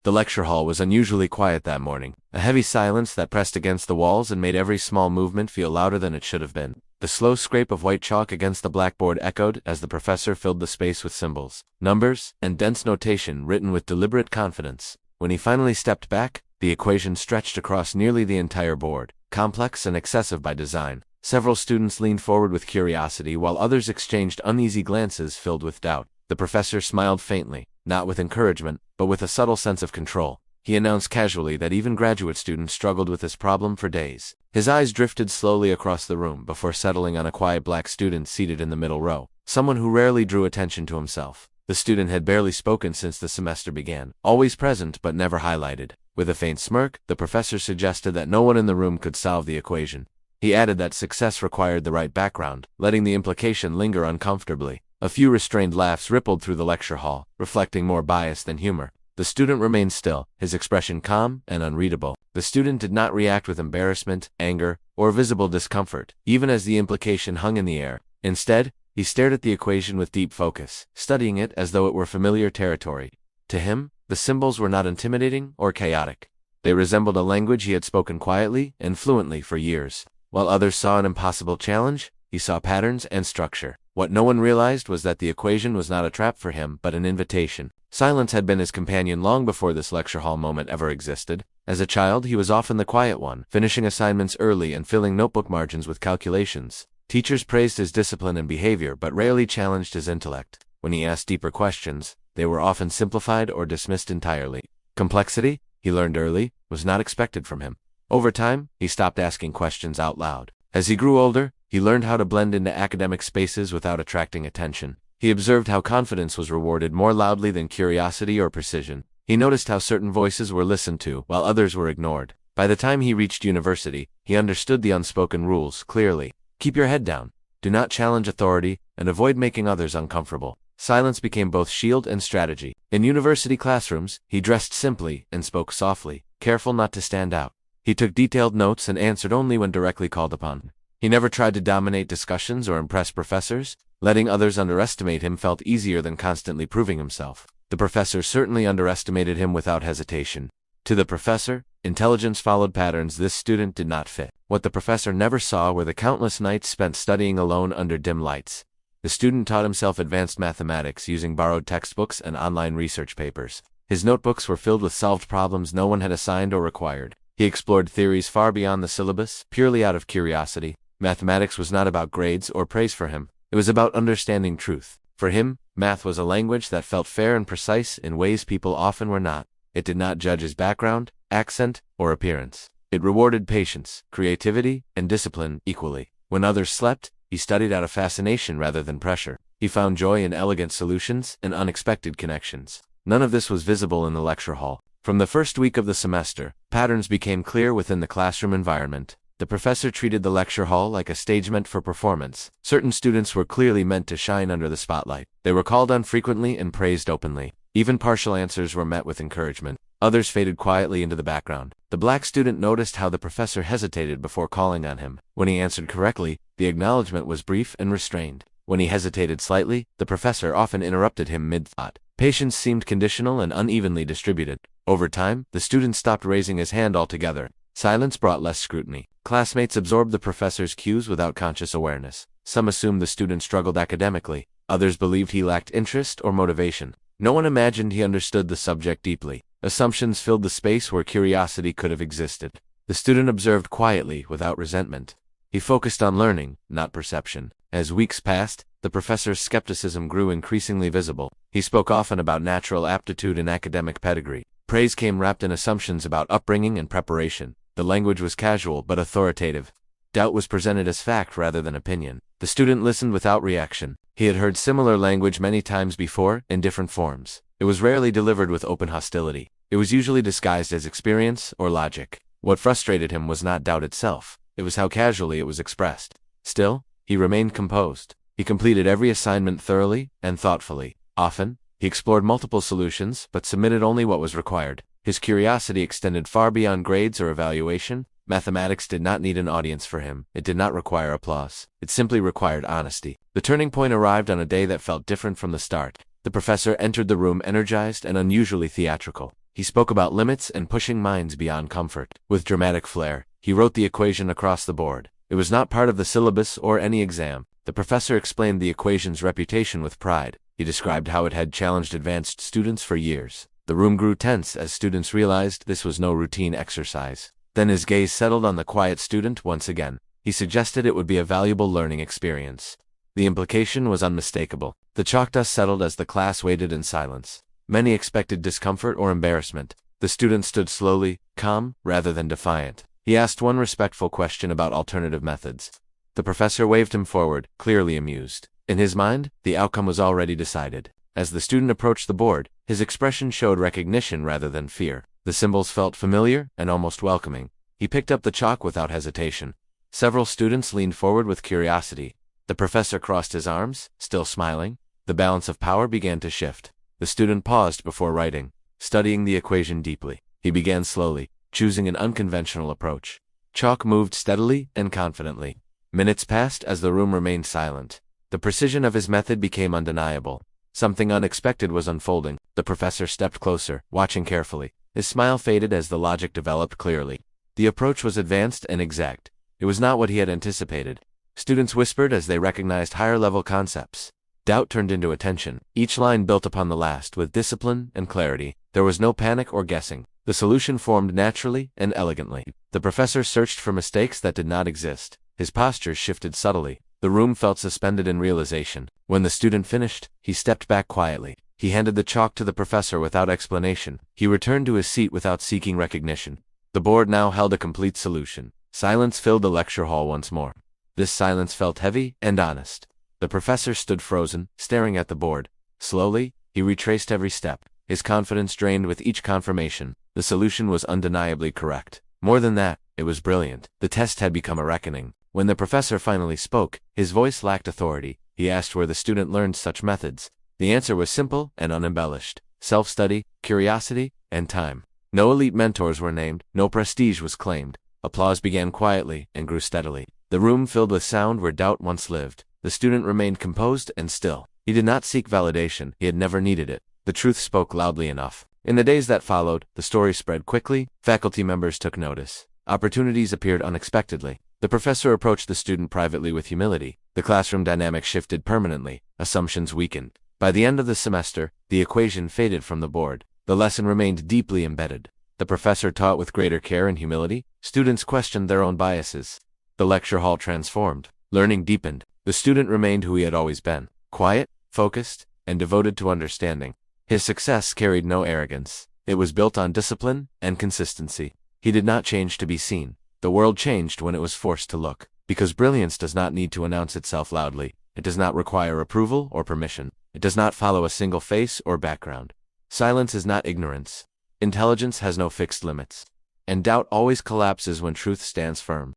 The lecture hall was unusually quiet that morning, a heavy silence that pressed against the walls and made every small movement feel louder than it should have been. The slow scrape of white chalk against the blackboard echoed as the professor filled the space with symbols, numbers, and dense notation written with deliberate confidence. When he finally stepped back, the equation stretched across nearly the entire board, complex and excessive by design. Several students leaned forward with curiosity while others exchanged uneasy glances filled with doubt. The professor smiled faintly, not with encouragement, but with a subtle sense of control. He announced casually that even graduate students struggled with this problem for days. His eyes drifted slowly across the room before settling on a quiet black student seated in the middle row, someone who rarely drew attention to himself. The student had barely spoken since the semester began, always present but never highlighted. With a faint smirk, the professor suggested that no one in the room could solve the equation. He added that success required the right background, letting the implication linger uncomfortably. A few restrained laughs rippled through the lecture hall, reflecting more bias than humor. The student remained still, his expression calm and unreadable. The student did not react with embarrassment, anger, or visible discomfort, even as the implication hung in the air. Instead, he stared at the equation with deep focus, studying it as though it were familiar territory. To him, the symbols were not intimidating or chaotic. They resembled a language he had spoken quietly and fluently for years. While others saw an impossible challenge, he saw patterns and structure. What no one realized was that the equation was not a trap for him, but an invitation. Silence had been his companion long before this lecture hall moment ever existed. As a child, he was often the quiet one, finishing assignments early and filling notebook margins with calculations. Teachers praised his discipline and behavior, but rarely challenged his intellect. When he asked deeper questions, they were often simplified or dismissed entirely. Complexity, he learned early, was not expected from him. Over time, he stopped asking questions out loud. As he grew older, he learned how to blend into academic spaces without attracting attention. He observed how confidence was rewarded more loudly than curiosity or precision. He noticed how certain voices were listened to while others were ignored. By the time he reached university, he understood the unspoken rules clearly. Keep your head down, do not challenge authority, and avoid making others uncomfortable. Silence became both shield and strategy. In university classrooms, he dressed simply and spoke softly, careful not to stand out. He took detailed notes and answered only when directly called upon. He never tried to dominate discussions or impress professors. Letting others underestimate him felt easier than constantly proving himself. The professor certainly underestimated him without hesitation. To the professor, intelligence followed patterns this student did not fit. What the professor never saw were the countless nights spent studying alone under dim lights. The student taught himself advanced mathematics using borrowed textbooks and online research papers. His notebooks were filled with solved problems no one had assigned or required. He explored theories far beyond the syllabus, purely out of curiosity. Mathematics was not about grades or praise for him. It was about understanding truth. For him, math was a language that felt fair and precise in ways people often were not. It did not judge his background, accent, or appearance. It rewarded patience, creativity, and discipline equally. When others slept, he studied out of fascination rather than pressure. He found joy in elegant solutions and unexpected connections. None of this was visible in the lecture hall. From the first week of the semester, patterns became clear within the classroom environment. The professor treated the lecture hall like a stage meant for performance. Certain students were clearly meant to shine under the spotlight. They were called on frequently and praised openly. Even partial answers were met with encouragement. Others faded quietly into the background. The black student noticed how the professor hesitated before calling on him. When he answered correctly, the acknowledgement was brief and restrained. When he hesitated slightly, the professor often interrupted him mid-thought. Patience seemed conditional and unevenly distributed. Over time, the student stopped raising his hand altogether. Silence brought less scrutiny. Classmates absorbed the professor's cues without conscious awareness. Some assumed the student struggled academically. Others believed he lacked interest or motivation. No one imagined he understood the subject deeply. Assumptions filled the space where curiosity could have existed. The student observed quietly, without resentment. He focused on learning, not perception. As weeks passed, the professor's skepticism grew increasingly visible. He spoke often about natural aptitude and academic pedigree. Praise came wrapped in assumptions about upbringing and preparation. The language was casual but authoritative. Doubt was presented as fact rather than opinion. The student listened without reaction. He had heard similar language many times before, in different forms. It was rarely delivered with open hostility. It was usually disguised as experience or logic. What frustrated him was not doubt itself. It was how casually it was expressed. Still, he remained composed. He completed every assignment thoroughly and thoughtfully. Often, he explored multiple solutions, but submitted only what was required. His curiosity extended far beyond grades or evaluation. Mathematics did not need an audience for him. It did not require applause. It simply required honesty. The turning point arrived on a day that felt different from the start. The professor entered the room energized and unusually theatrical. He spoke about limits and pushing minds beyond comfort. With dramatic flair, he wrote the equation across the board. It was not part of the syllabus or any exam. The professor explained the equation's reputation with pride. He described how it had challenged advanced students for years. The room grew tense as students realized this was no routine exercise. Then his gaze settled on the quiet student once again. He suggested it would be a valuable learning experience. The implication was unmistakable. The chalk dust settled as the class waited in silence. Many expected discomfort or embarrassment. The student stood slowly, calm, rather than defiant. He asked one respectful question about alternative methods. The professor waved him forward, clearly amused. In his mind, the outcome was already decided. As the student approached the board, his expression showed recognition rather than fear. The symbols felt familiar and almost welcoming. He picked up the chalk without hesitation. Several students leaned forward with curiosity. The professor crossed his arms, still smiling. The balance of power began to shift. The student paused before writing, studying the equation deeply. He began slowly, choosing an unconventional approach. Chalk moved steadily and confidently. Minutes passed as the room remained silent. The precision of his method became undeniable. Something unexpected was unfolding. The professor stepped closer, watching carefully. His smile faded as the logic developed clearly. The approach was advanced and exact. It was not what he had anticipated. Students whispered as they recognized higher-level concepts. Doubt turned into attention. Each line built upon the last with discipline and clarity. There was no panic or guessing. The solution formed naturally and elegantly. The professor searched for mistakes that did not exist. His posture shifted subtly. The room felt suspended in realization. When the student finished, he stepped back quietly. He handed the chalk to the professor without explanation. He returned to his seat without seeking recognition. The board now held a complete solution. Silence filled the lecture hall once more. This silence felt heavy and honest. The professor stood frozen, staring at the board. Slowly, he retraced every step. His confidence drained with each confirmation. The solution was undeniably correct. More than that, it was brilliant. The test had become a reckoning. When the professor finally spoke, his voice lacked authority. He asked where the student learned such methods. The answer was simple and unembellished. Self-study, curiosity, and time. No elite mentors were named, no prestige was claimed. Applause began quietly and grew steadily. The room filled with sound where doubt once lived. The student remained composed and still. He did not seek validation, he had never needed it. The truth spoke loudly enough. In the days that followed, the story spread quickly. Faculty members took notice. Opportunities appeared unexpectedly. The professor approached the student privately with humility. The classroom dynamic shifted permanently. Assumptions weakened. By the end of the semester, the equation faded from the board. The lesson remained deeply embedded. The professor taught with greater care and humility. Students questioned their own biases. The lecture hall transformed. Learning deepened. The student remained who he had always been, quiet, focused, and devoted to understanding. His success carried no arrogance. It was built on discipline and consistency. He did not change to be seen. The world changed when it was forced to look. Because brilliance does not need to announce itself loudly. It does not require approval or permission. It does not follow a single face or background. Silence is not ignorance. Intelligence has no fixed limits. And doubt always collapses when truth stands firm.